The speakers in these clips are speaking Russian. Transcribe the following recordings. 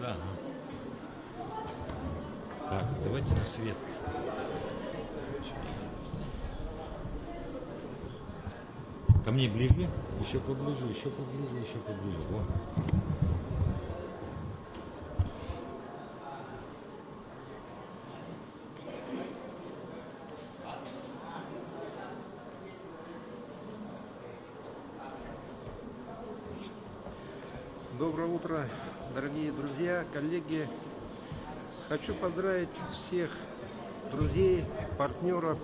Да. Так, давайте на свет. Ко мне ближе, еще поближе, еще поближе, еще поближе. Во. Доброе утро, дорогие друзья, коллеги. Хочу поздравить всех друзей, партнеров,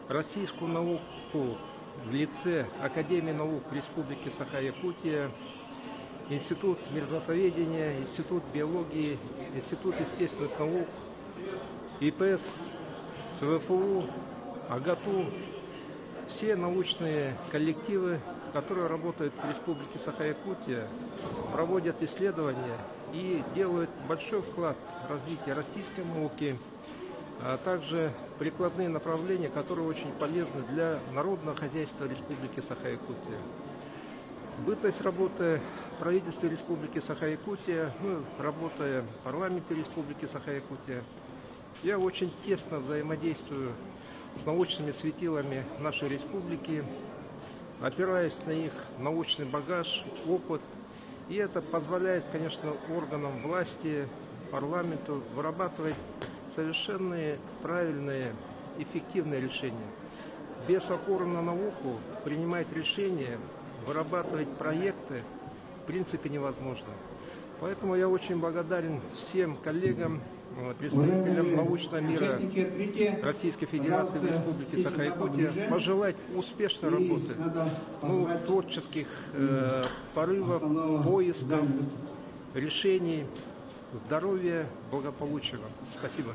российскую науку в лице Академии наук Республики Саха-Якутия, Институт мирзатоведения, Институт биологии, Институт естественных наук, ИПС, СВФУ, АГАТУ, все научные коллективы, которые работают в Республике Саха-Якутия, проводят исследования и делают большой вклад в развитие российской науки, а также прикладные направления, которые очень полезны для народного хозяйства Республики Саха-Якутия. Бытность работы в правительстве Республики Саха-Якутия, работая в парламенте Республики Саха-Якутия, я очень тесно взаимодействую с научными светилами нашей республики, опираясь на их научный багаж, опыт. И это позволяет, конечно, органам власти, парламенту вырабатывать совершенно правильные, эффективные решения. Без опоры на науку принимать решения, вырабатывать проекты в принципе невозможно. Поэтому я очень благодарен всем коллегам, представителям научного мира Российской Федерации в Республике Саха-Якутия пожелать успешной работы, творческих порывов, поисков, решений, здоровья, благополучия вам. Спасибо.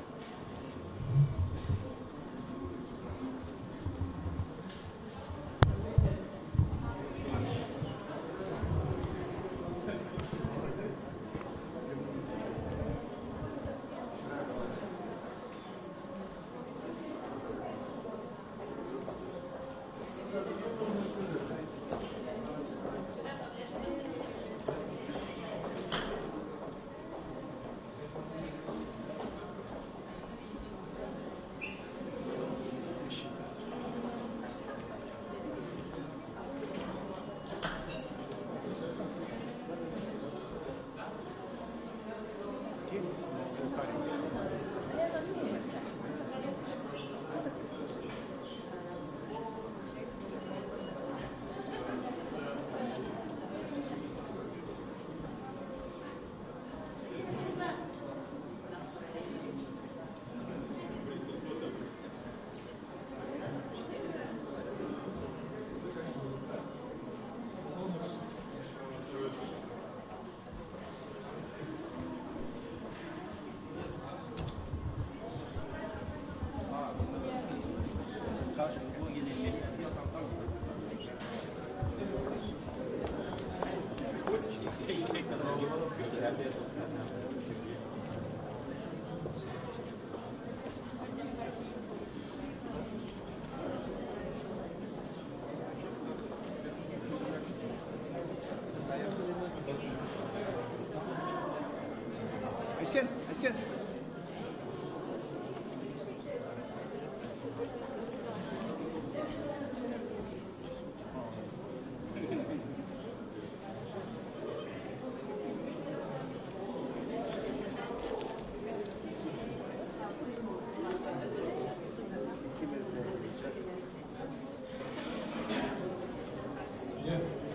Асен.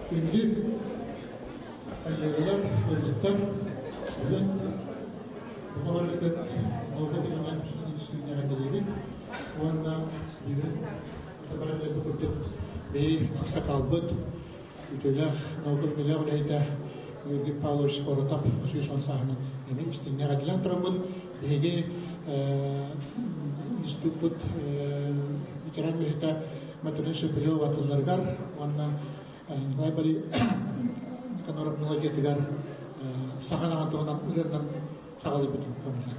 Şimdi hayırlar, sözlükler, bu hareket muhabbet edilen ilişkiler nedeniyle o anda bizim tabanca tutup bir sakalbıt ütüler, naldır bile orayda yürüyüp alır sporotap süsün sahne. Yani işte ne edilen tarafın hege institut itiran mühite materisi bile vatıllargar onda saya beri kan orang lagi tegar sahaja atau anak udah sekali betul kamu.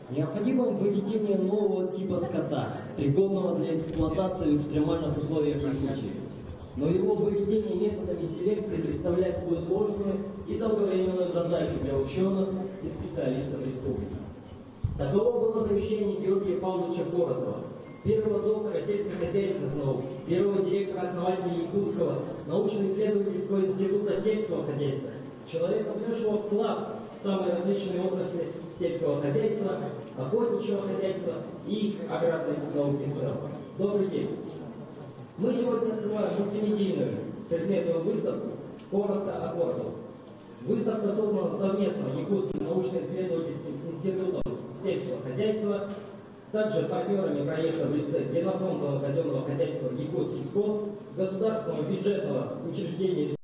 Необходимо выведение нового типа скота, пригодного для эксплуатации в экстремальных условиях и случаях. Но его выведение методами селекции представляет собой сложную и долговременную задачу для ученых и специалистов республики. Таково было завещание Георгия Павловича Коротова, первого доктора сельскохозяйственных наук, первого директора-основателя Якутского научно-исследовательского института сельского хозяйства, человека, внесшего вклад в самые различные отрасли сельского хозяйства, охотничьего хозяйства и аграрной науки в целом. Добрый день. Мы сегодня открываем мультимедийную предметную выставку «Коротко о Коротове». Выставка создана совместно Якутским научно-исследовательским институтом сельского хозяйства, также партнерами проекта в лице Генофондового казенного хозяйства «Якутский скот», государственного бюджетного учреждения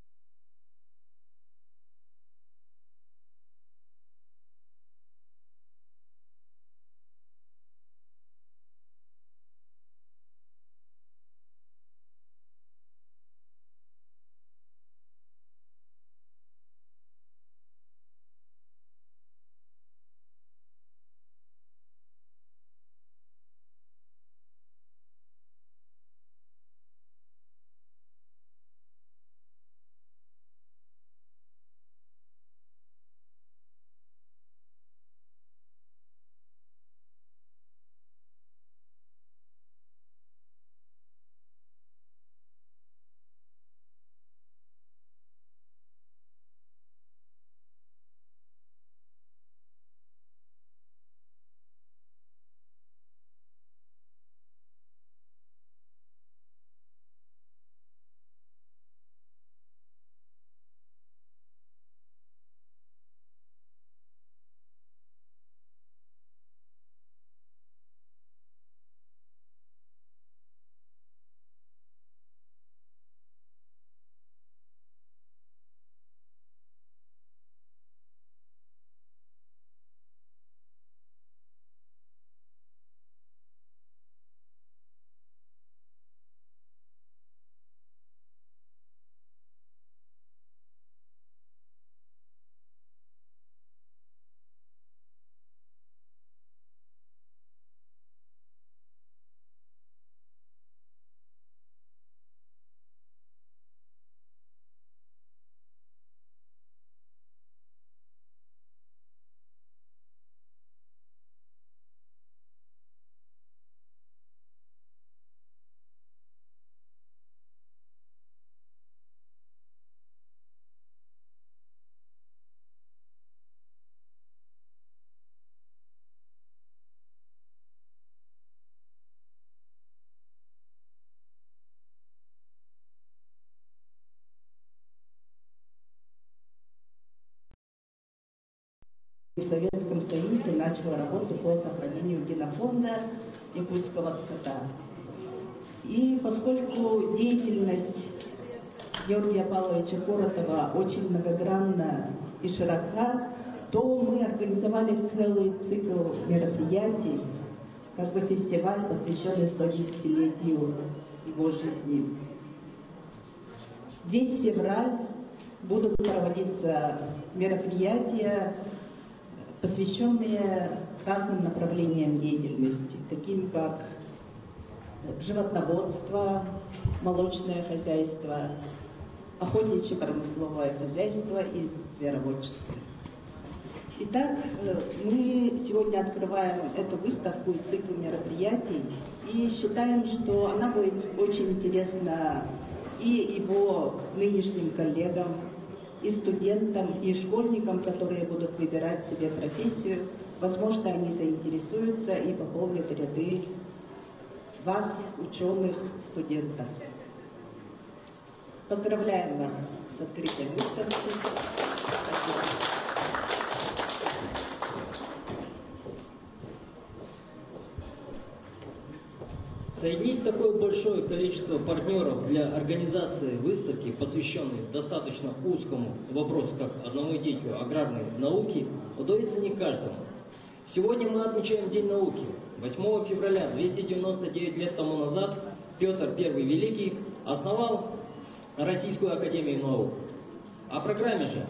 в Советском Союзе начала работу по сохранению генофонда якутского скота. И поскольку деятельность Георгия Павловича Коротова очень многогранна и широка, то мы организовали целый цикл мероприятий, как бы фестиваль, посвященный 110-летию его жизни. Весь февраль будут проводиться мероприятия, посвященные разным направлениям деятельности, таким как животноводство, молочное хозяйство, охотничье промысловое хозяйство и звероводческое. Итак, мы сегодня открываем эту выставку и цикл мероприятий и считаем, что она будет очень интересна и его нынешним коллегам, и студентам, и школьникам, которые будут выбирать себе профессию. Возможно, они заинтересуются и пополнят ряды вас, ученых, студентов. Поздравляем вас с открытием выставки. Соединить такое большое количество партнеров для организации выставки, посвященной достаточно узкому вопросу, как одному-детию аграрной науки, удается не каждому. Сегодня мы отмечаем День науки. 8 февраля 299 лет тому назад Петр I Великий основал Российскую академию наук. О программе же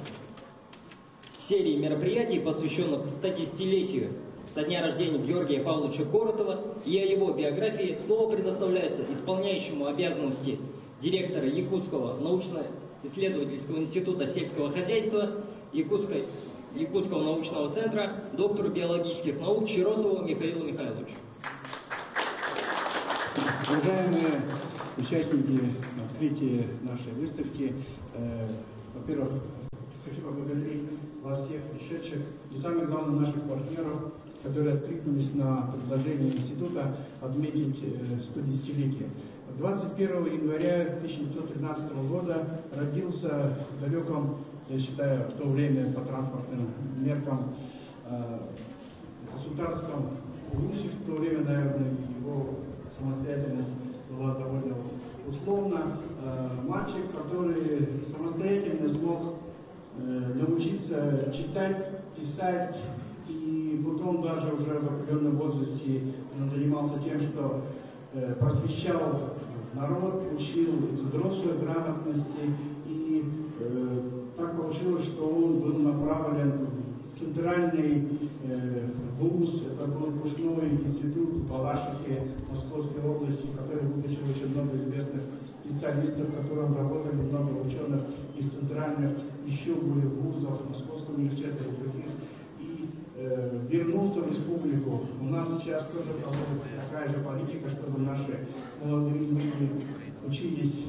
серии мероприятий, посвященных 110-летию со дня рождения Георгия Павловича Коротова, и о его биографии слово предоставляется исполняющему обязанности директора Якутского научно-исследовательского института сельского хозяйства Якутского научного центра, доктору биологических наук Чиросову Михаилу Михайловичу. Уважаемые участники открытия нашей выставки, во-первых, хочу поблагодарить вас всех пришедших и самое главное наших партнеров, которые откликнулись на предложение института отметить 110-летие. 21 января 1913 года родился в далеком, я считаю, в то время по транспортным меркам государством Руси, в то время, наверное, его самостоятельность была довольно условна. Мальчик, который самостоятельно смог научиться читать, писать, и потом даже уже в определенном возрасте он занимался тем, что просвещал народ, учил взрослой грамотности, и так получилось, что он был направлен в центральный вуз, это был выпускной институт в Балашихе Московской области, который выпустил очень много известных специалистов, в котором работали много ученых из центральных еще более вузов Московского университета и других. Вернулся в республику. У нас сейчас тоже проводится такая же политика, чтобы наши молодые люди учились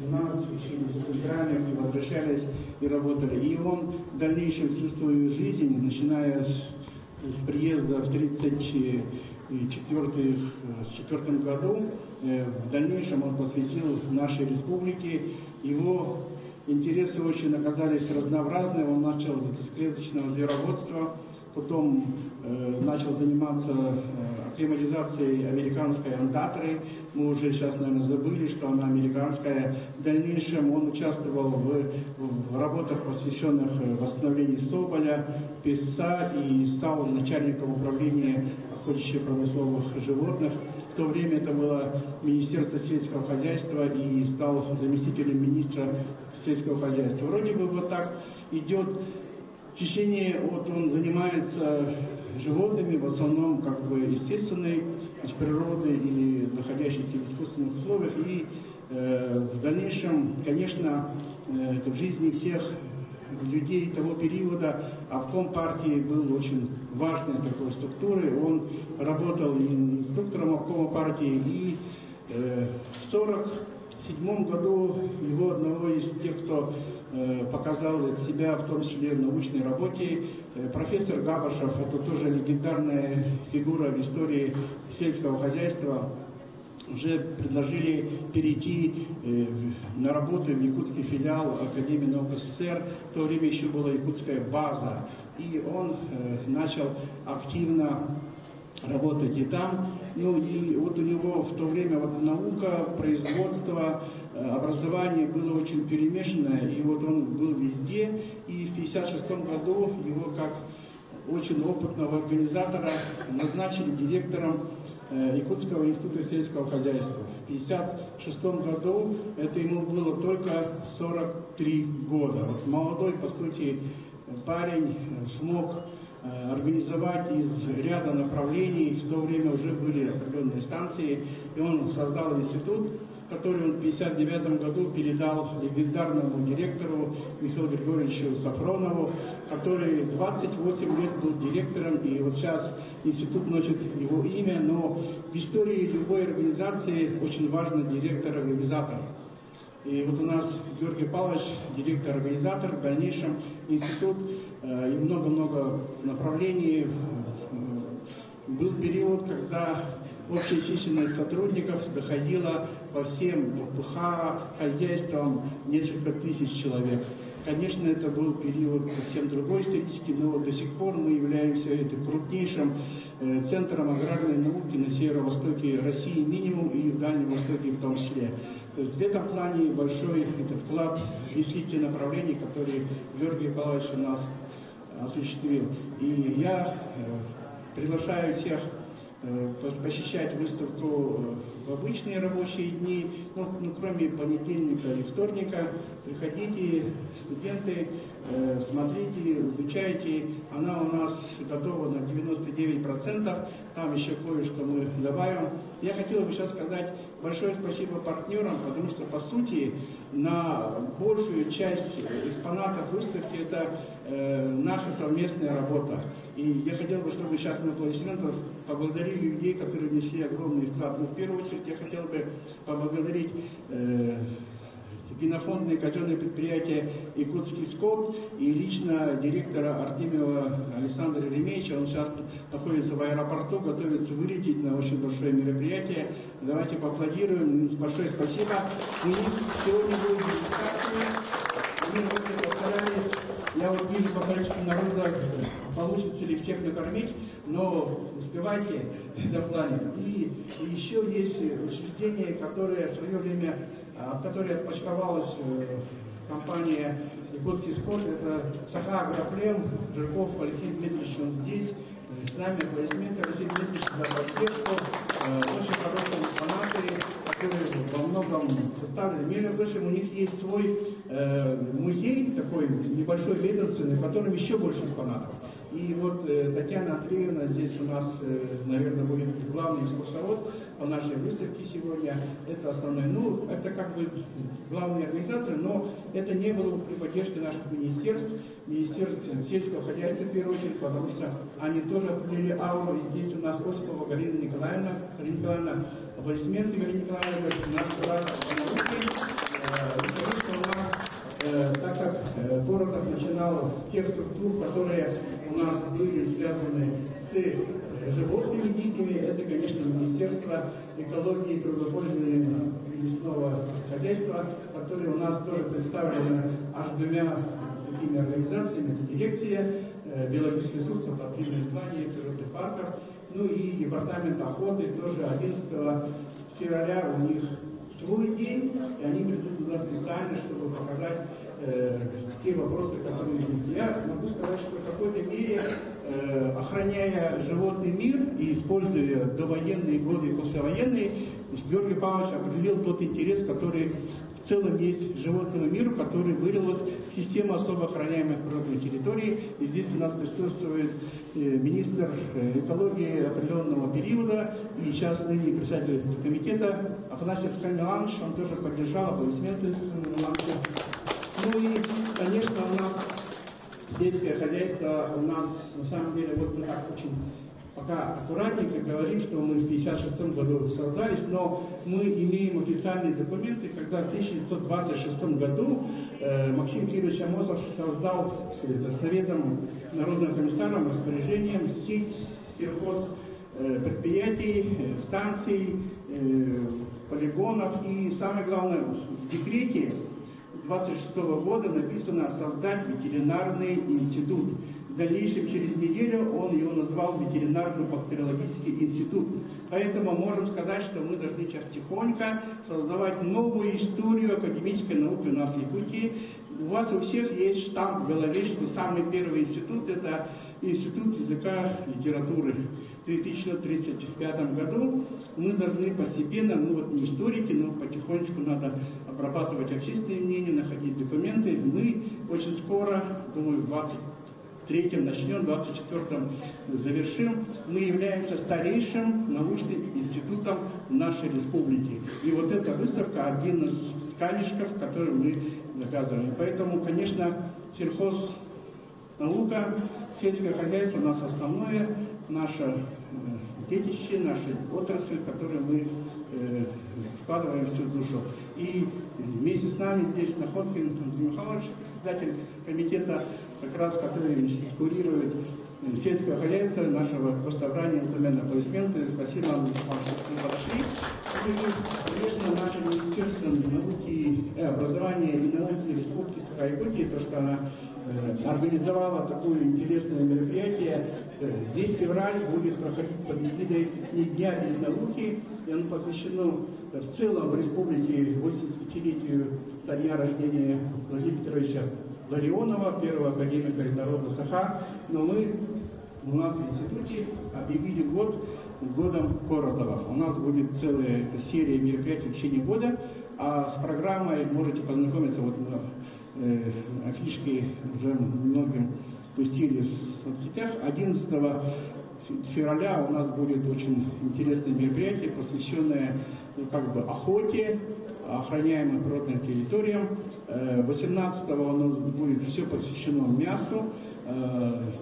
у нас, учились в центральных, и возвращались и работали. И он в дальнейшем всю свою жизнь, начиная с приезда в 1934 году, в дальнейшем он посвятил нашей республике. Его интересы очень оказались разнообразные. Он начал с клеточного звероводства, потом начал заниматься акклиматизацией американской андатры. Мы уже сейчас, наверное, забыли, что она американская. В дальнейшем он участвовал в работах, посвященных восстановлению соболя, песца, и стал начальником управления охотничьих промысловых животных. В то время это было Министерство сельского хозяйства, и стал заместителем министра сельского хозяйства. Вроде бы вот так идет. В течение, он занимается животными, в основном как бы естественной природы или находящейся в искусственных условиях. И в дальнейшем, конечно, в жизни всех людей того периода обком партии был очень важной такой структурой. Он работал и инструктором обкома партии, и в 1947 году его одного из тех, кто показал себя, в том числе в научной работе, профессор Габашев, это тоже легендарная фигура в истории сельского хозяйства, уже предложили перейти на работу в якутский филиал Академии наук СССР. В то время еще была якутская база, и он начал активно работать и там. Ну и вот у него в то время наука, производство, образование было очень перемешанное, и вот он был везде. И в 1956 году его, как очень опытного организатора, назначили директором Якутского института сельского хозяйства. В 1956 году это ему было только 43 года. Вот молодой, по сути, парень смог организовать из ряда направлений. В то время уже были определенные станции, и он создал институт, который он в 1959 году передал легендарному директору Михаилу Григорьевичу Сафронову, который 28 лет был директором, и вот сейчас институт носит его имя, но в истории любой организации очень важно директор-организатор. И вот у нас Георгий Павлович, директор-организатор, в дальнейшем институт и много-много направлений. Был период, когда общая численность сотрудников доходила по всем ПХ, хозяйствам несколько тысяч человек. Конечно, это был период совсем другой исторический, но до сих пор мы являемся крупнейшим центром аграрной науки на северо-востоке России минимум и в Дальнем Востоке в том числе. То есть в этом плане большой вклад внесли те направления, которые Георгий Павлович у нас осуществил. И я приглашаю всех посещать выставку в обычные рабочие дни, ну, кроме понедельника и вторника. приходите, студенты, смотрите, изучайте. Она у нас готова на 99%, там еще кое-что мы добавим. Я хотел бы сейчас сказать большое спасибо партнерам, потому что, по сути, на большую часть экспонатов выставки это наша совместная работа. И я хотел бы, чтобы сейчас мы аплодисментов поблагодарили людей, которые внесли огромный вклад. Но в первую очередь я хотел бы поблагодарить генофондное казенное предприятие «Якутский скот» и лично директора Артемьева Александра Еремеевича. Он сейчас находится в аэропорту, готовится вылететь на очень большое мероприятие. Давайте поаплодируем. Большое спасибо. У них сегодня будет дегустация. Мы очень постарались. Я вот вижу по количеству народа, получится ли всех накормить, но успевайте в плане. И еще есть учреждение, которое в свое время, от которой отпочковалась компания «Якутский скот», это Саха Агроплем, Жирков Алексей Дмитриевич, он здесь, с нами аплодисменты. Алексей Дмитриевич за поддержку, очень хорошие экспонаты, которые во многом составлены. Между прочим, у них есть свой музей, такой небольшой ведомственный, в котором еще больше экспонатов. И вот Татьяна Андреевна здесь у нас, наверное, будет главный экскурсовод по нашей выставке сегодня. Это основной, ну, это как бы главный организатор, но это не было при поддержке наших министерств, Министерств сельского хозяйства в первую очередь, потому что они тоже определили ауру. И здесь у нас Осипова Галина Николаевна. Галина Николаевна, аплодисменты, Галина Николаевна, наш глаз по науке. Так как Городов начинал с тех структур, которые у нас были связаны с животными дикими, это, конечно, Министерство экологии и природопользования и лесного хозяйства, которые у нас тоже представлены аж двумя такими организациями: это дирекция биологических ресурсов, активное звание природных парков, ну и департамент охоты, тоже 11 февраля у них свой день, и они придут туда специально, чтобы показать те вопросы, которые есть. Я могу сказать, что в какой-то мере, охраняя животный мир и используя довоенные годы и послевоенные, Георгий Павлович определил тот интерес, который в целом есть животному миру, который вылилось в систему особо охраняемых природных территорий. И здесь у нас присутствует министр экологии определенного периода и сейчас ныне председатель комитета Афанасьев Михаил, он тоже поддержал, аплодисменты. Ну и, конечно, у нас сельское хозяйство, у нас на самом деле, вот мы так очень пока аккуратненько говорим, что мы в 1956 году создались, но мы имеем официальные документы, когда в 1926 году Максим Кириллович Амосов создал Советом Народным комиссаром распоряжением сеть сельхозпредприятий, станций, полигонов, и самое главное, в декрете 1926 года написано создать ветеринарный институт. В дальнейшем, через неделю, он его назвал ветеринарно-бактериологический институт. Поэтому можем сказать, что мы должны сейчас тихонько создавать новую историю академической науки у нас в Якутии. У вас у всех есть штамп в голове, что самый первый институт – это Институт языка и литературы. В 2035 году мы должны постепенно, ну вот не историки, но потихонечку надо обрабатывать общественное мнение, находить документы. Мы очень скоро, думаю, в 23-м начнем, в 24-м завершим. Мы являемся старейшим научным институтом нашей республики. И вот эта выставка один из камешков, который мы доказываем. Поэтому, конечно, сельхознаука, сельское хозяйство у нас основное, наше детище, наша отрасль, в которую мы вкладываем всю душу. И вместе с нами здесь Находкин Андрей Михайлович, председатель комитета, как раз который курирует сельское хозяйство нашего госсобрания, например, аплодисменты. Спасибо вам, что вы подошли. И, конечно, наше Министерство науки, образования и науки Республики Саха-Якутии, то, что она организовала такое интересное мероприятие. Здесь февраль будет проходить под эгидой Дня без науки, и оно посвящено в целом в республике 85-летию со дня рождения Владимира Петровича Ларионова, первого академика народа Саха. Но мы у нас в институте объявили год годом Городова. У нас будет целая серия мероприятий в течение года. а с программой можете познакомиться. Вот афишки уже многим пустили в соцсетях. 11 февраля у нас будет очень интересное мероприятие, посвященное охоте, охраняемым природным территориям. 18 у нас будет все посвящено мясу,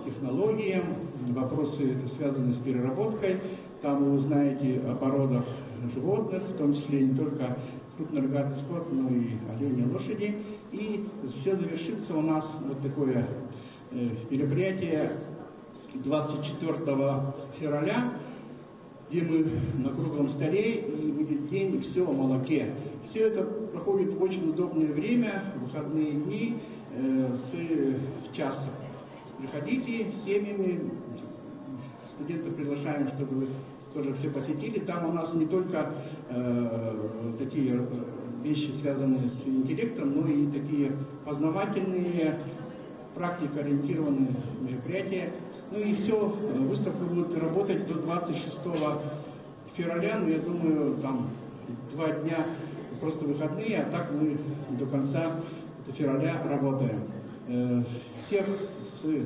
технологиям, вопросы связанные с переработкой. Там вы узнаете о породах животных, в том числе не только крупнорогатый скот, но и олени, лошади. И все завершится у нас вот такое мероприятие 24 февраля, где мы на круглом столе, и будет день «Все о молоке». Все это проходит в очень удобное время, в выходные дни, в час. Приходите с семьями, студентов приглашаем, чтобы вы тоже все посетили. Там у нас не только такие вещи, связанные с интеллектом, но и такие познавательные, практикоориентированные мероприятия. Ну и все, выставка будет работать до 26 февраля, но я думаю, там 2 дня просто выходные, а так мы до конца февраля работаем. Всех с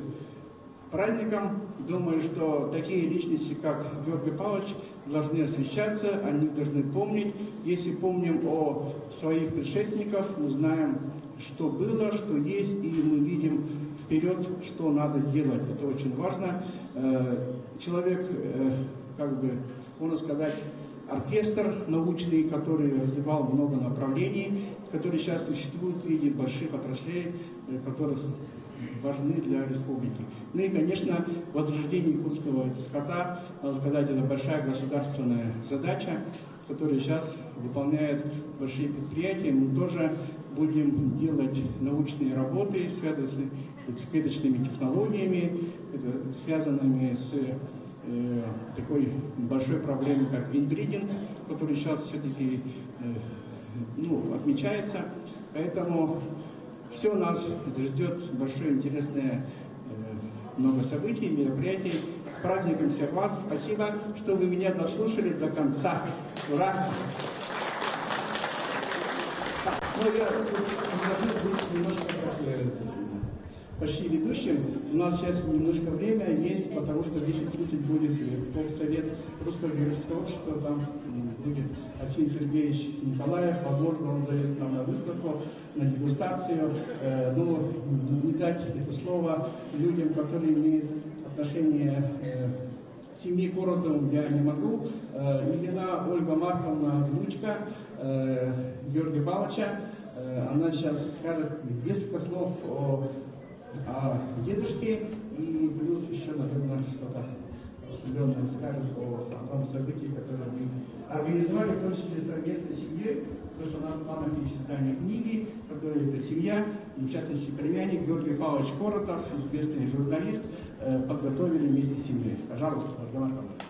праздником. Думаю, что такие личности, как Георгий Павлович, должны освещаться, о них должны помнить. Если помним о своих предшественниках, мы знаем, что было, что есть, и мы видим вперед, что надо делать. Это очень важно. Человек, можно сказать, оркестр научный, который развивал много направлений, который сейчас существует в виде больших отраслей, которых важны для республики. Ну и, конечно, возрождение якутского скота, надо сказать, это большая государственная задача, которую сейчас выполняют большие предприятия. Мы тоже будем делать научные работы, связанные с клеточными технологиями, связанными с такой большой проблемой, как инбридинг, который сейчас все-таки отмечается. Поэтому все нас ждет большое интересное много событий, мероприятий. С праздником всех вас. Спасибо, что вы меня дослушали до конца. Ура! Я быть немножко почти ведущим. У нас сейчас немножко время есть, потому что в 10:30 будет полсовет Русского географического общества. Там будет Арсений Сергеевич Николаев. Возможно, он зайдет нам на выставку, на дегустацию. Но не дать это слово людям, которые имеют отношение к семье Коротовым, я не могу. Елена Ольга Марковна, внучка Георгия Павловича. Она сейчас скажет несколько слов о дедушке и плюс еще, наверное, что-то определенное скажет о том событии, которое мы организовали, в том числе совместно с семьей, потому что у нас план издания книги, которая это семья, и в частности племянник Георгий Павлович Коротов, известный журналист, подготовили вместе с семьей. Пожалуйста, разговаривайте.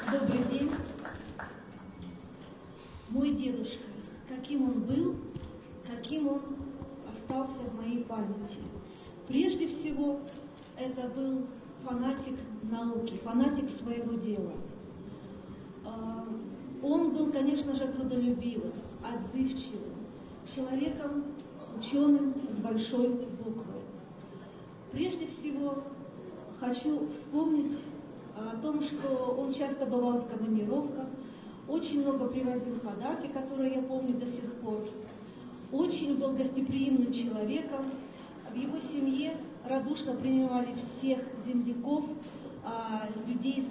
Добрый день. Мой дедушка, каким он был, каким он остался в моей памяти. Прежде всего, это был фанатик науки, фанатик своего дела. Он был, конечно же, трудолюбивым, отзывчивым, человеком, ученым с большой буквы. Прежде всего, хочу вспомнить о том, что он часто бывал в командировках, очень много привозил подарки, которые я помню до сих пор. Очень был гостеприимным человеком. В его семье радушно принимали всех земляков, людей,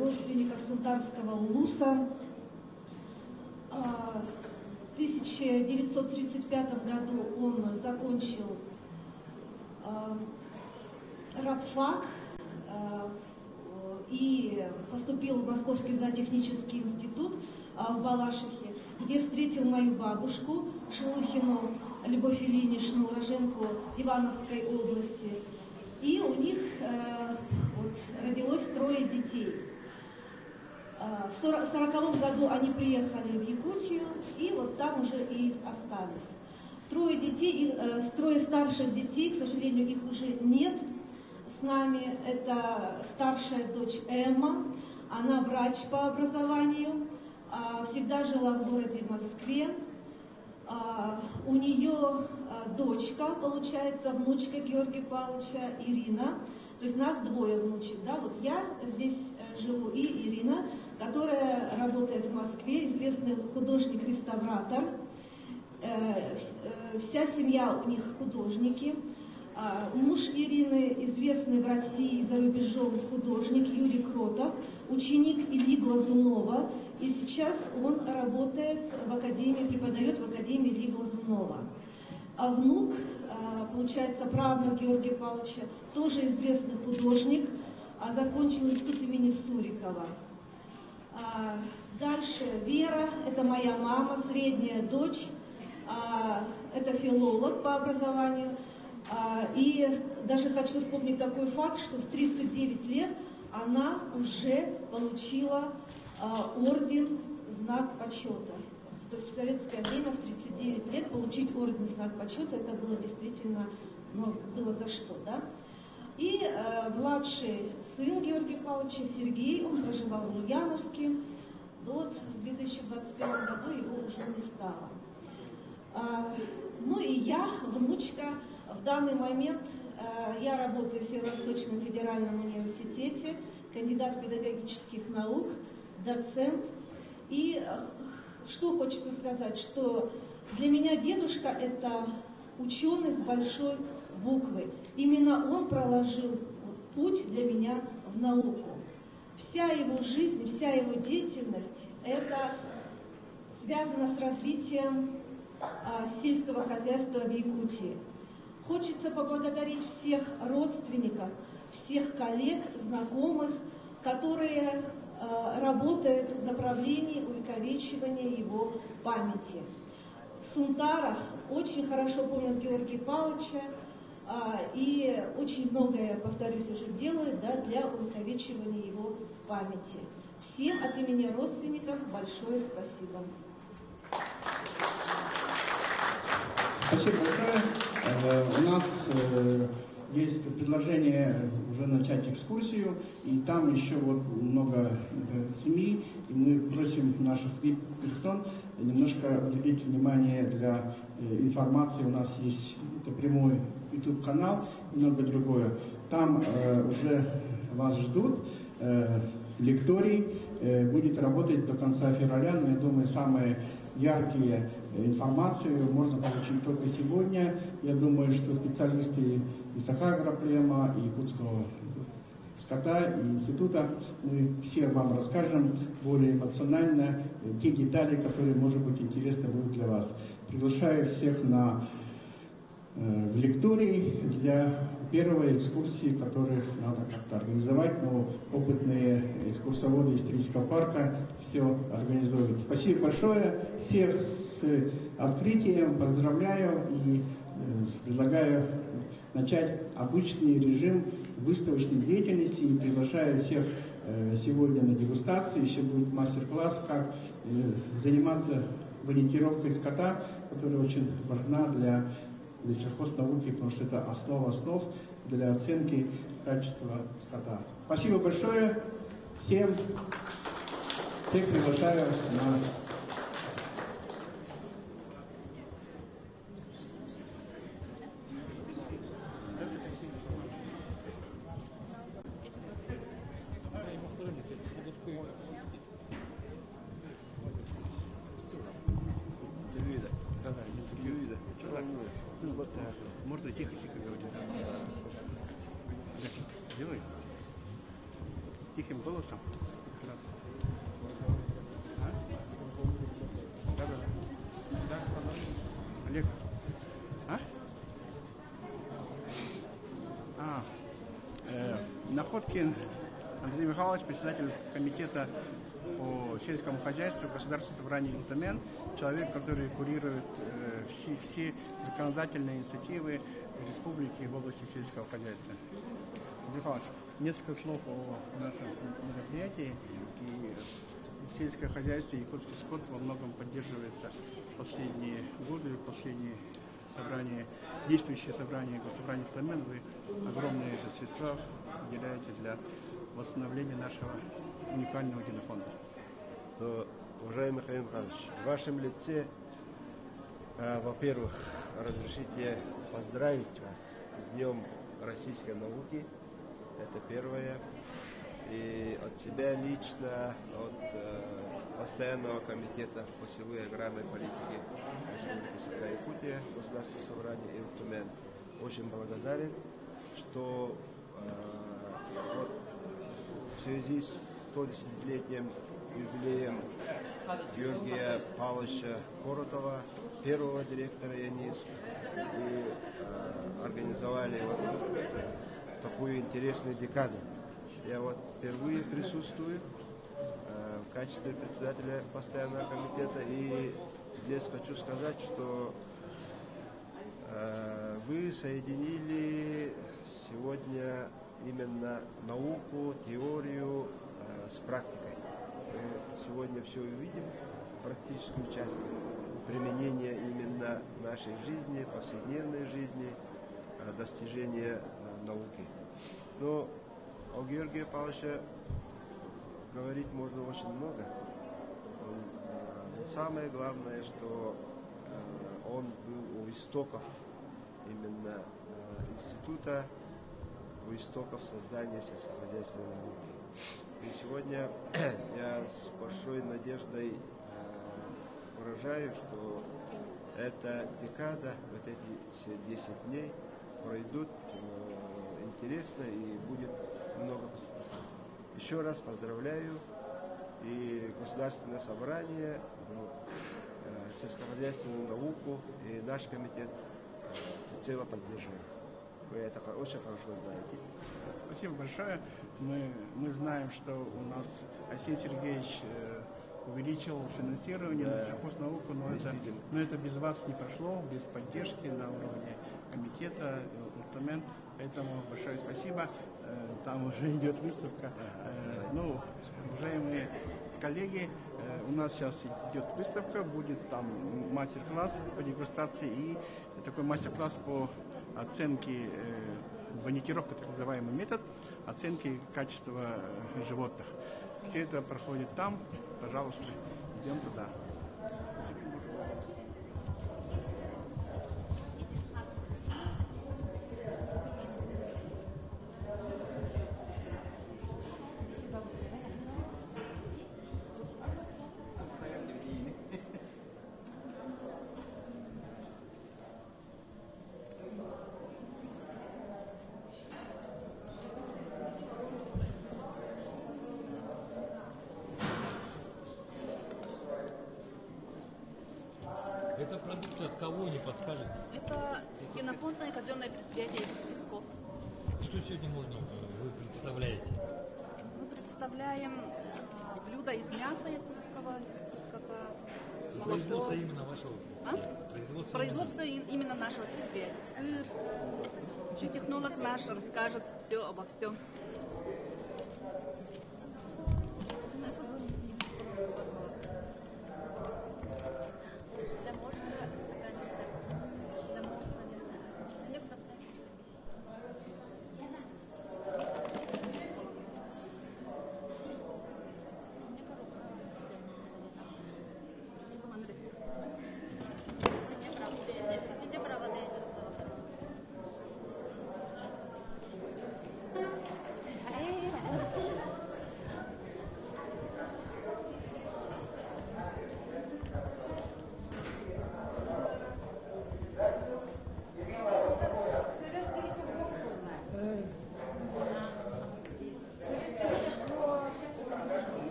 родственников Сунтарского улуса. В 1935 году он закончил рабфак и поступил в Московский зоотехнический институт в Балашихе, где встретил мою бабушку Шелухину Любовь Ильиничну, уроженку Ивановской области. И у них родилось 3 детей. В 1940 году они приехали в Якутию, и вот там уже и остались. 3 детей, 3 старших детей, к сожалению, их уже нет с нами. Это старшая дочь Эмма, она врач по образованию, всегда жила в городе Москве. У нее дочка, получается, внучка Георгия Павловича, Ирина. То есть нас двое внучек, да, вот я здесь живу и Ирина, которая работает в Москве, известный художник-реставратор. Вся семья у них художники. Муж Ирины известный в России и за рубежом художник Юрий Кротов, ученик Ильи Глазунова, и сейчас он работает в академии, преподает в академии Ильи Глазунова. А внук, получается, правнук Георгия Павловича, тоже известный художник, закончил институт имени Сурикова. Дальше Вера, это моя мама, средняя дочь, это филолог по образованию. И даже хочу вспомнить такой факт, что в 39 лет она уже получила орден «Знак почета». То есть в советское время в 39 лет получить орден «Знак почета» это было действительно, ну, было за что, да? И младший сын Георгия Павловича Сергей, он проживал в Ульяновске, вот в 2021 году его уже не стало. Ну и я, внучка, в данный момент я работаю в Северо-Восточном федеральном университете, кандидат педагогических наук, доцент. И что хочется сказать, что для меня дедушка это ученый с большой буквы. Именно он проложил путь для меня в науку. Вся его жизнь, вся его деятельность это связано с развитием сельского хозяйства в Якутии. Хочется поблагодарить всех родственников, всех коллег, знакомых, которые работают в направлении увековечивания его памяти. В Сунтарах очень хорошо помнят Георгия Павловича и очень многое, повторюсь, уже делают, да, для увековечивания его памяти. Всем от имени родственников большое спасибо. Спасибо большое. У нас есть предложение уже начать экскурсию, и там еще вот много семей, и мы просим наших персон немножко уделить внимание для информации. У нас есть прямой YouTube-канал и много другое. Там уже вас ждут. Лекторий будет работать до конца февраля, но я думаю, самые яркие информацию можно получить только сегодня. Я думаю, что специалисты из Сахаграплема, и Якутского скота, и института, мы все вам расскажем более эмоционально те детали, которые, может быть, интересны будут для вас. Приглашаю всех в лекторий для первой экскурсии, которую надо как-то организовать, но опытные экскурсоводы исторического парка все организуют. Спасибо большое, всех с открытием поздравляю и предлагаю начать обычный режим выставочной деятельности и приглашаю всех сегодня на дегустацию. Еще будет мастер-класс, как заниматься валентировкой скота, которая очень важна для сельхознауки, потому что это основа основ для оценки качества скота. Спасибо большое всем. Всех приглашаю на... Можно тихо-тихо говорить. Делай. Тихим голосом. Да. Олег. Находкин Андрей Михайлович, председатель комитета по сельскому хозяйству Государственного собрания Илтамен, человек, который курирует все законодательные инициативы республики в области сельского хозяйства. Андрей Михайлович, несколько слов о нашем мероприятии. И сельское хозяйство и якутский скот во многом поддерживается в последние годы, в последние собрания, действующие собрания Госсобрания Илтамен. Вы огромные средства уделяете для восстановления нашего уникального генофонда. Уважаемый Михаил Михайлович, в вашем лице, во-первых, разрешите поздравить вас с Днем российской науки. Это первое. И от себя лично, от Постоянного комитета по силовой и аграрной политике Республики Саха-Якутия, Государственного собрания и Тюмень очень благодарен, что в связи с 110-летием юбилеем Георгия Павловича Коротова, первого директора ЯНИСК, и организовали такую интересную декаду. Я впервые присутствую в качестве председателя постоянного комитета, и здесь хочу сказать, что вы соединили сегодня именно науку, теорию с практикой. Мы сегодня все увидим, практическую часть применения именно в нашей жизни, повседневной жизни, достижения науки. Но о Георгии Павловиче говорить можно очень много. Но самое главное, что он был у истоков именно института, у истоков создания сельскохозяйственной науки. И сегодня я с большой надеждой выражаю, что эта декада, эти все 10 дней пройдут интересно и будет много посетителей. Еще раз поздравляю, и Государственное собрание, сельскохозяйственную науку и наш комитет всецело поддерживает. Вы это очень хорошо знаете. Спасибо большое. Мы знаем, что у нас Арсений Сергеевич увеличил финансирование на сельхознауку, но это без вас не прошло, без поддержки на уровне комитета, Ультамен. Поэтому большое спасибо. Там уже идет выставка. Уважаемые коллеги, у нас сейчас идет выставка, будет там мастер-класс по дегустации и такой мастер-класс по оценке бонитировка, так называемый метод оценки качества животных. Все это проходит там. Пожалуйста, идем туда. Это продукт от кого, не подскажете? Это генофондное казенное предприятие «Якутский скот». Что сегодня вы представляете? Мы представляем блюда из мяса якутского, скота, молоко. Производство именно вашего? Производство именно нашего предприятия. Сыр. Вообще технолог наш расскажет все обо всем.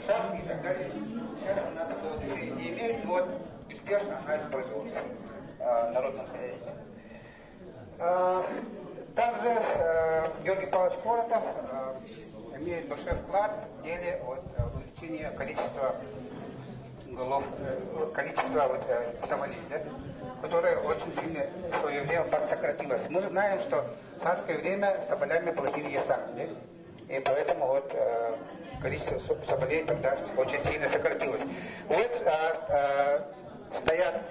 И так далее. Сейчас у нас такое решение не имеет, но успешно она использовалась в народном хозяйстве. Также Георгий Павлович Коротов имеет большой вклад в деле увеличения количества соболей, которое очень сильно в свое время подсократилось. Мы знаем, что в царское время соболями платили ясами, и поэтому количество соболей тогда очень сильно сократилось. Стоят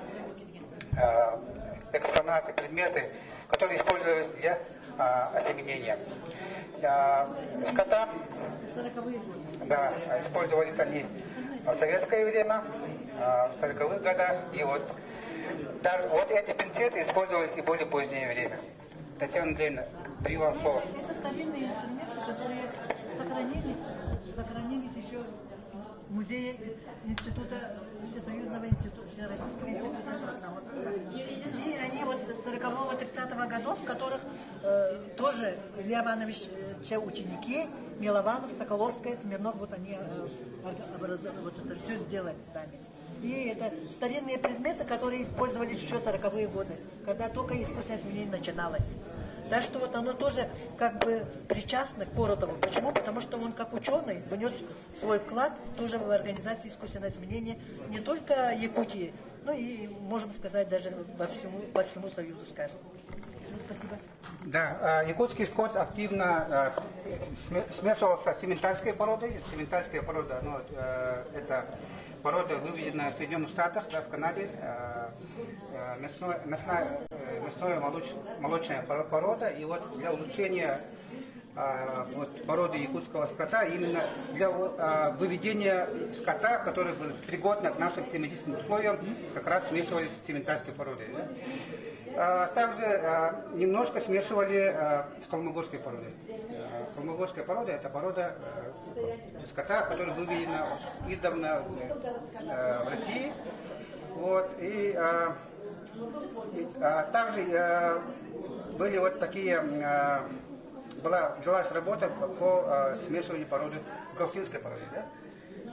экспонаты, предметы, которые использовались для осеменения. скота. Да, использовались они в советское время, в 40-х годах. И вот эти пинцеты использовались и в более позднее время. Татьяна Андреевна, даю вам слово. Это старинные инструменты, которые сохранились еще в музее Института Всесоюзного института, Всероссийского института животноводства. И они вот 40-30-го годов, в которых тоже Илья Иванович, те ученики, Милованов, Соколовская, Смирнов, вот они вот это все сделали сами. И это старинные предметы, которые использовались еще в 40-е годы, когда только искусственное изменение начиналось. Так что вот оно тоже как бы причастно к Коротову. Почему? Потому что он как ученый внес свой вклад тоже в организацию искусственного изменения не только Якутии, но и, можем сказать, даже по всему Союзу, скажем. Спасибо. Да, якутский скот активно смешивался с симментальской породой. Симментальская порода, это порода, выведенная в Соединенных Штатах, да, в Канаде. Мясная молочная порода. И вот для улучшения породы якутского скота, именно для выведения скота, который был пригоден к нашим климатическим условиям, как раз смешивались с симментальской породой. Да? Также немножко смешивали с холмогорской породой. Холмогорская порода – это порода скота, которая выведена издавна в России. Вот. И также были вот такие, велась работа по смешиванию породы с галштинской породой, да?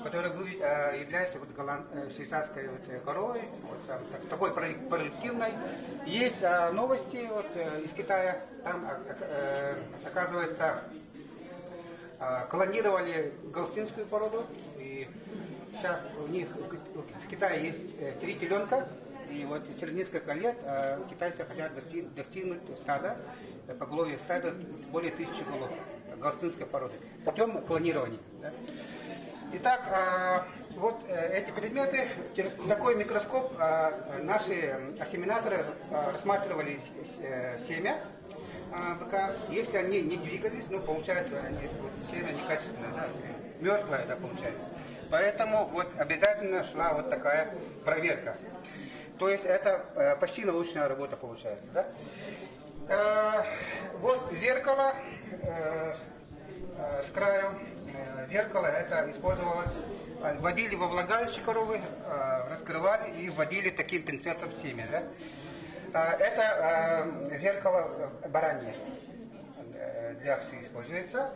Которая является швейцарской коровой, такой продуктивной. Есть новости из Китая, там, оказывается, клонировали галштинскую породу, и сейчас у них в Китае есть 3 теленка, и вот через несколько лет китайцы хотят достигнуть стада, поголовья стада более 1000 голов галштинской породы путем клонирования. Да? Итак, вот эти предметы, через такой микроскоп наши ассимиляторы рассматривали семя быка. Если они не двигались, получается, семя некачественное, да, мертвое, да, получается. Поэтому вот обязательно шла вот такая проверка. То есть это почти научная работа получается. Да? Вот зеркало с краю. Зеркало это использовалось, вводили во влагалище коровы, раскрывали и вводили таким пинцетом семя. Да? Это зеркало баранье для овцы используется,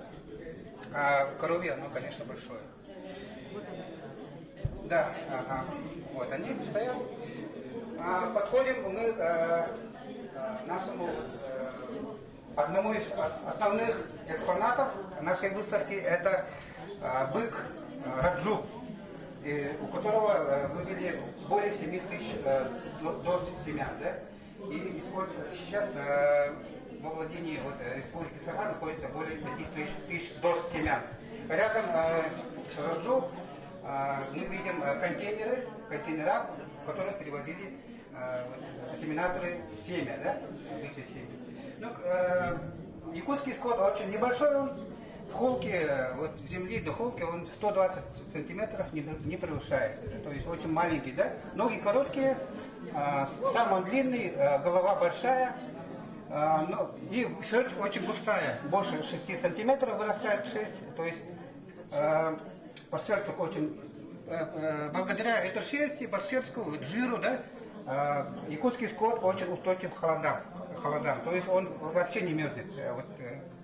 а коровье оно, конечно, большое. Да, вот они стоят. Подходим мы к нашему одному из основных экспонатов нашей выставки. Это бык Раджу, у которого вывели более 7000 доз семян. Да? И сейчас во владении Республики Саха находится более 5000 доз семян. Рядом с Раджу мы видим контейнера, в которых перевозили ассимиляторы семя, да? Якутский скот очень небольшой, он в холке, земли до холки он 120 сантиметров не превышает. То есть очень маленький, да? Ноги короткие, сам он длинный, голова большая, и шерсть очень густая, больше 6 сантиметров вырастает шерсть. То есть по шерсти очень, благодаря этой шерсти, по шерстку, жиру, да, якутский скот очень устойчив к холодам. То есть он вообще не мерзнет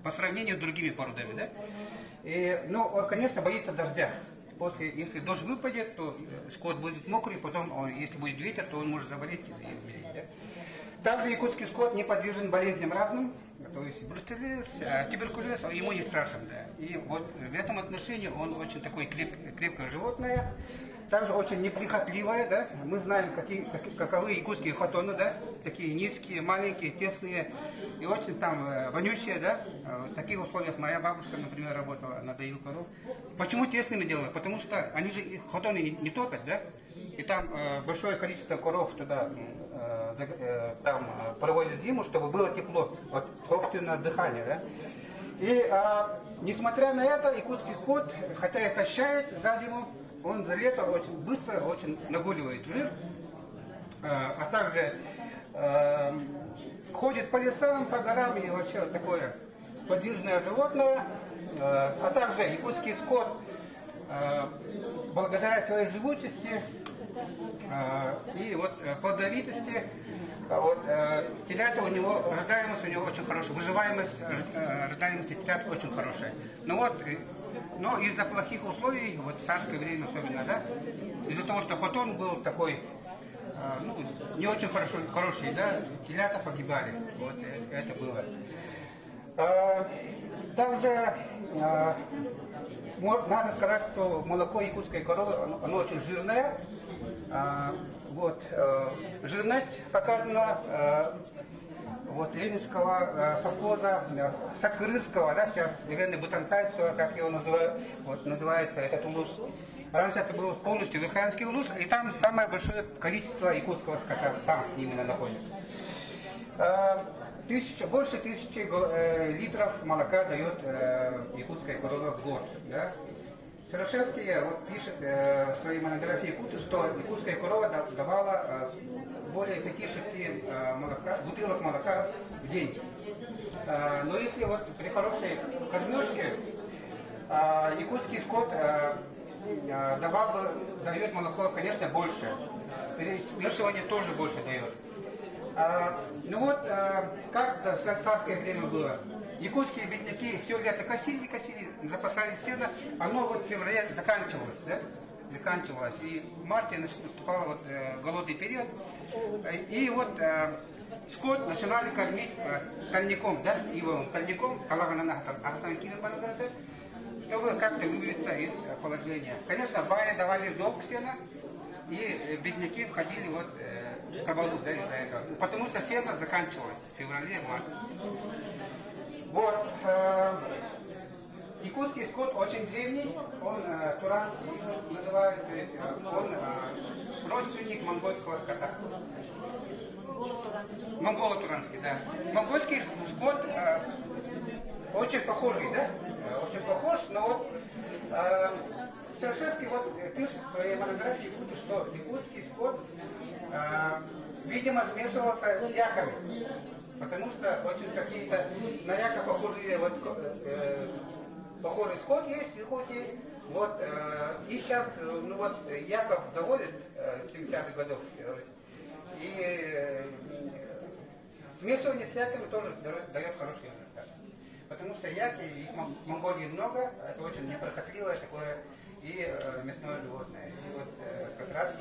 по сравнению с другими породами. Да? И, конечно, боится дождя. Если дождь выпадет, то скот будет мокрый, потом, если будет ветер, то он может заболеть и умереть. Да? Также якутский скот не подвержен болезням разным, то есть бруцеллез, туберкулез, ему не страшен. Да? И вот в этом отношении он очень такое крепкое животное. Также очень неприхотливая, да, мы знаем, каковы якутские хатоны, да, такие низкие, маленькие, тесные и очень там вонючие, да, в таких условиях моя бабушка, например, работала, она доила коров. Почему тесными делают? Потому что они же хатоны не топят, да, и там большое количество коров туда там проводят зиму, чтобы было тепло от собственного дыхания, да. И несмотря на это, якутский скот, хотя и качает за зиму, он за лето очень быстро, очень нагуливает жир, а также ходит по лесам, по горам и вообще вот такое подвижное животное, а также якутский скот, благодаря своей живучести и вот плодовитости, телята у него, рождаемость у него очень хорошая, выживаемость рождаемости телят очень хорошая. Но из-за плохих условий, вот в царское время особенно, да, из-за того, что хотон был такой, не очень хороший, да, телята погибали, вот это было. Также надо сказать, что молоко якутской коровы, оно очень жирное. Жирность показана Ленинского совхоза, Сакырырского, да, сейчас Ленин-Бутантайского, как его называют, называется этот улус. Раньше это был полностью Верхоянский улус, и там самое большое количество якутского скота там именно находится. Больше 1000 литров молока дает якутская корова в год. Да? Совершенский пишет в своей монографии Якуты, что якутская корова давала более 5-6 бутылок молока в день. Но если при хорошей кормежке якутский скот дает молоко, конечно, больше. Пересмешивание тоже больше дает. Как в царское время было. Якутские бедняки все лето косили, запасали сено, оно в феврале заканчивалось, да? Заканчивалось. И в марте наступал голодный период. И скот начинали кормить тальником, да? Ивовым тальником, чтобы как-то выбраться из положения. Конечно, бая давали в долг сена, и бедняки входили в кабалу, да, из-за этого. Потому что сено заканчивалось в феврале-марте. Якутский скот очень древний, он туранский называют, то есть он родственник монгольского скота. Монголо-туранский, да. Монгольский скот очень похожий, да? Очень похож, но Совершенский пишет в своей монографии, что якутский скот, видимо, смешивался с яками, потому что очень какие-то на яка похожие, похожий скот есть в Якутии, и сейчас, яков доводит с 70-х годов, и смешивание с яками тоже дает хороший результат. Потому что яки, их в Монголии много, это очень неприхотливое такое и мясное животное. И как раз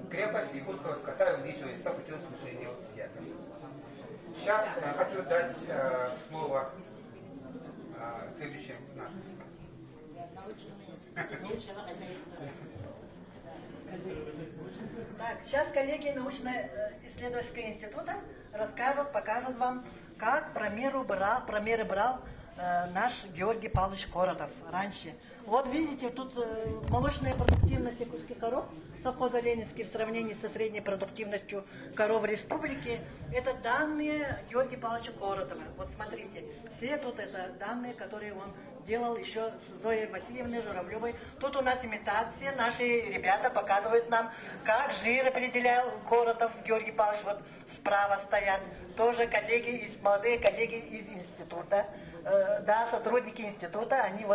крепость якутского скота увеличивается путем смешения с яками. Сейчас хочу дать слово следующим нашим. Так, сейчас коллеги научно-исследовательского института расскажут, покажут вам, как промеры брал наш Георгий Павлович Коротов раньше. Вот видите, тут молочная продуктивность якутских коров совхоза Ленинский в сравнении со средней продуктивностью коров республики. Это данные Георгия Павловича Коротова. Вот смотрите, все тут это данные, которые он делал еще с Зоей Васильевной Журавлевой. Тут у нас имитация, наши ребята показывают нам, как жир определял Коротов, Георгий Павлович, вот справа стоят. Тоже молодые коллеги из института. Да, сотрудники института, они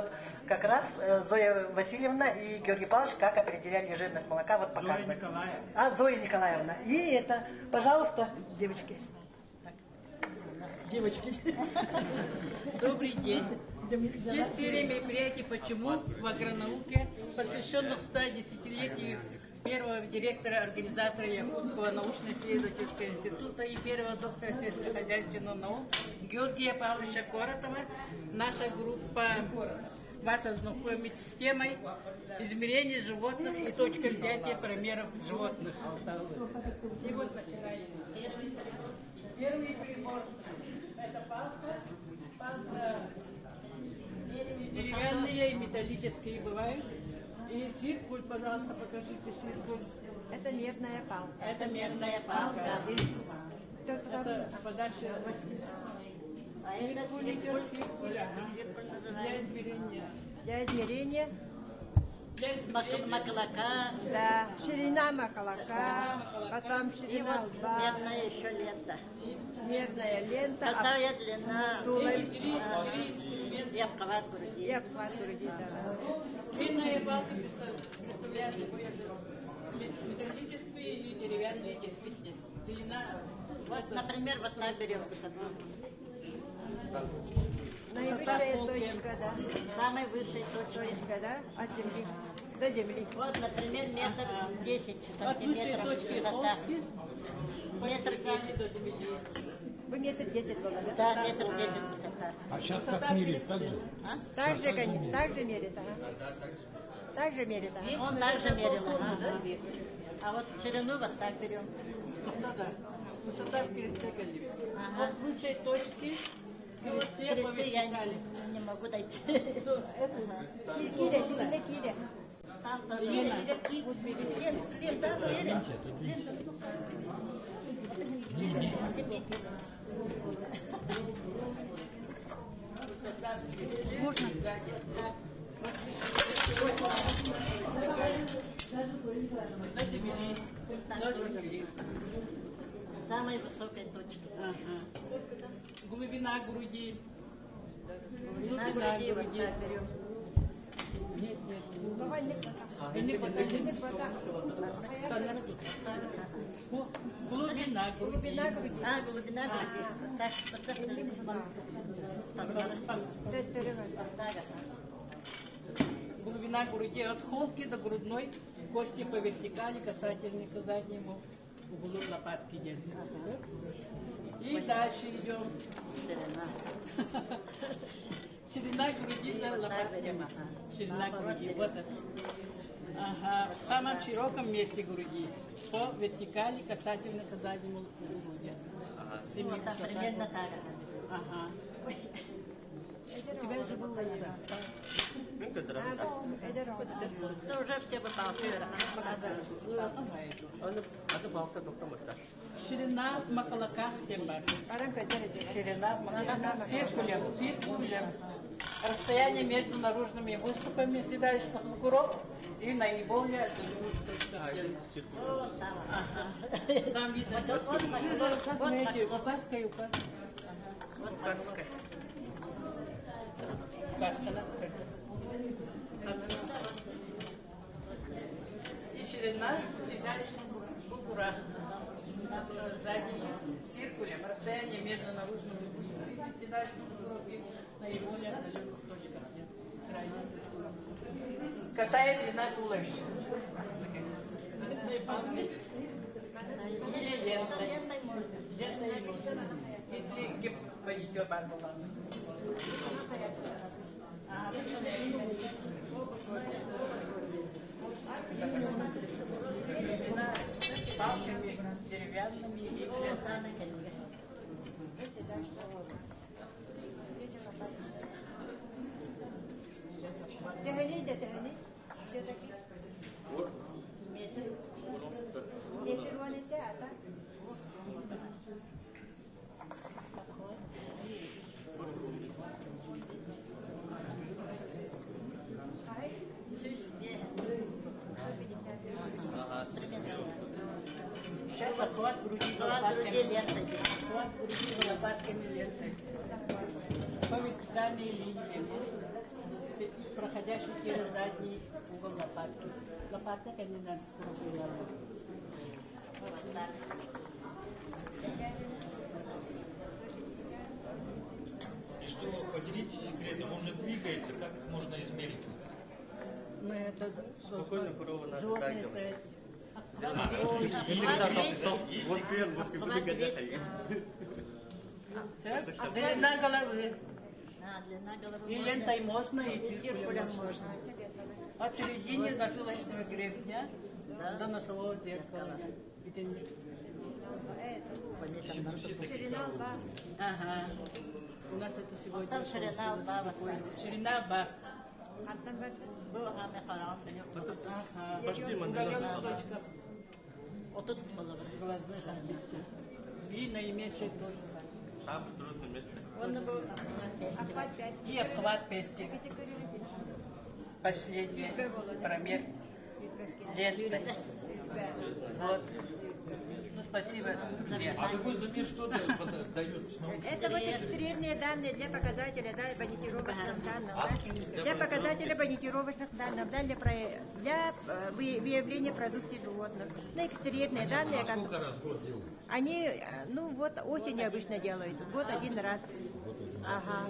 как раз Зоя Васильевна и Георгий Павлович, как определяли жирность молока, показывают. Зоя Николаевна. Зоя Николаевна. И это, пожалуйста, девочки. Так. Девочки. Добрый день. Здесь серия мероприятий «Почему» в агронауке, посвященных 110-летию первого директора организатора Якутского научно-исследовательского института и первого доктора сельскохозяйственных наук Георгия Павловича Коротова. Наша группа вас ознакомит с темой измерения животных и точка взятия промеров животных. И начинаем. Первый прибор – это палка деревянные и металлические бывают. И циркуль, пожалуйста, покажите циркуль. Это медная палка. Это медная палка. Это подальше. А это циркуль. Для измерения. Для измерения. Макалака. Да, ширина макалака, потом И ширина вот лба. медная еще лента. Медная лента. Косая длина. И обхват груди. И обхват груди, да. Длинная палка представляет собой металлические и деревянные кирпичи. Длина. Вот, например, вот так берем высоту. Наивысшая точка, да. Самая высшая точка, да, от земли до земли. Вот, например, метр 10 От высшей сантиметров точки высота. холки Метр 10. до земли. Вы метр 10 было, да? Да, метр 10 высота. А сейчас как мерить, так же? Так же, конечно, так же мерит, ага. Так же мерит, ага. Он также мерил. Ага. А вот ширину вот так берем. Ну да. Высота в перестыгали. Ага. От высшей точки Вот все по я вертикали. не могу дойти. Киля, Киля. Там тоже. Лена. Можно? На земли. На земли. Самая высокая точка. Ага. Глубина груди. Глубина груди вот так берем. Нет, нет. Давай, не Глубина груди. А, глубина груди. Так, Глубина груди от холки до грудной кости по вертикали, касательной к заднему углу лопатки держится. И дальше идем. Ширина груди за лопатками. Ширина груди. Вот это. Ага. В самом широком месте груди. По вертикали, касательно к заднему углу. Вот там примерно так. Ага. У тебя же было это. Ну, уже все выпалки. Ширина в макалаках тембар. Ширина в макалаках. Циркулем. Расстояние между наружными выступами седалищных бугров и наиболее Ага. Там видно. Указка и указка. Указка. Указка на и ширина седалищных бугров. Сзади есть циркулем. Расстояние между наружными выступами седалищных бугров и наиболее отдаленных точках. Косая длина туловища. Или лентой. Лентой можно. Если гиб пойдет барбала. Палками деревянными и железными. Тягани. Все-таки. Метр вон и театр. Сейчас обхват груди лопатками. Обхват груди лопатками лентой. По вертикальной линии. Проходящий через задний угол лопатки. Лопатка, конечно, круглая. И что, поделитесь секретом, он же двигается, как можно измерить? Ну, это спокойно корова надо животные так стоят. Длина головы. Длина головы. И лентой можно, и циркулем можно. От середины затылочного гребня до носового зеркала. Ширина лба. Ага. У нас это сегодня. Там ширина лба. Ширина лба. Почти удаленных точках. Вот тут было. Глазных орбитах. И наименьшей тоже так. Самое трудное место. И обхват пестик. Последний промех ленты. Вот. Ну, спасибо, друзья. А какой замер что дает с научным? Это вот экстерьерные данные для показателя, да, банитировочных данных, да? Для показателя банитировочных данных, да, для выявления продукции животных. На экстерьерные данные. А сколько раз в год делают? Они, ну вот осенью обычно делают, в год один раз. Ага.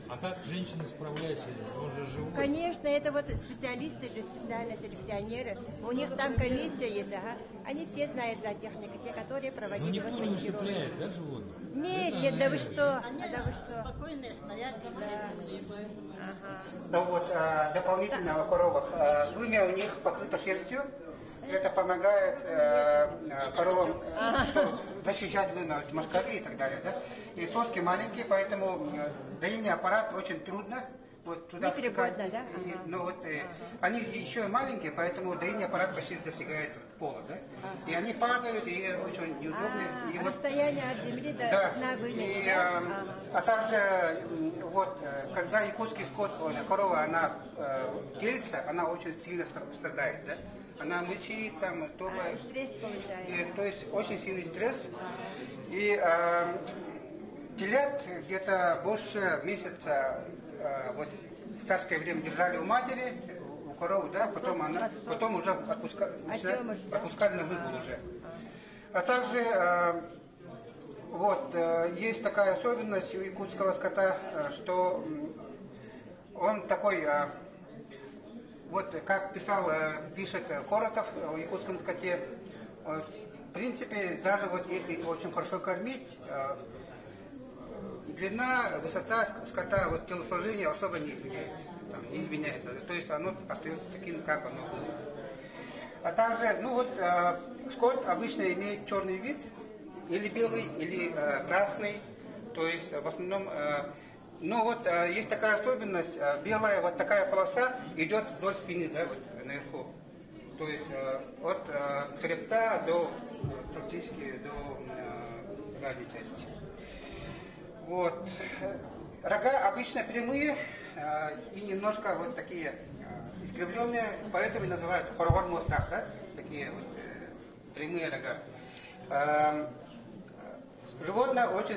А как женщины справляются? Он же живой. Конечно, это вот специалисты же, специально селекционеры. У них там комиссия есть, ага. Они все знают за технику, те, которые проводили. Но никто не усыпляет, да, животных? Нет, нет, да вы что? Да вы что? Спокойные стоят. Ага. Ну вот, дополнительно о коровах. Вымя у них покрыто шерстью. Это помогает коровам защищать вымя от мошкары и так далее. Да? И соски маленькие, поэтому доильный аппарат очень трудно. Вот туда втыкать. Да? Ну, вот, они еще и маленькие, поэтому доильный аппарат почти достигает пола. Да? И они падают, и очень неудобно. И вот, расстояние от земли до на вымя. А также, вот, когда якутский скот, корова, она делится, она очень сильно страдает. Да? Она мычит, там, стресс получается. То есть очень сильный стресс. И телят где-то больше месяца вот, в царское время держали у матери, у коровы, да, потом уже отпускали на выгул уже. А также вот, есть такая особенность у якутского скота, что он такой... Вот как пишет Коротов о якутском скоте, в принципе, даже вот если очень хорошо кормить, длина, высота скота, вот телосложение особо не изменяется. То есть оно остается таким, как оно было. А также, ну вот, скот обычно имеет черный вид, или белый, или красный, то есть в основном... Ну вот есть такая особенность, белая вот такая полоса идет вдоль спины, да, вот наверху. То есть от хребта до практически до задней части. Вот. Рога обычно прямые и немножко вот такие искривленные, поэтому и называют хорогор мостах, да? Такие вот прямые рога. Животное очень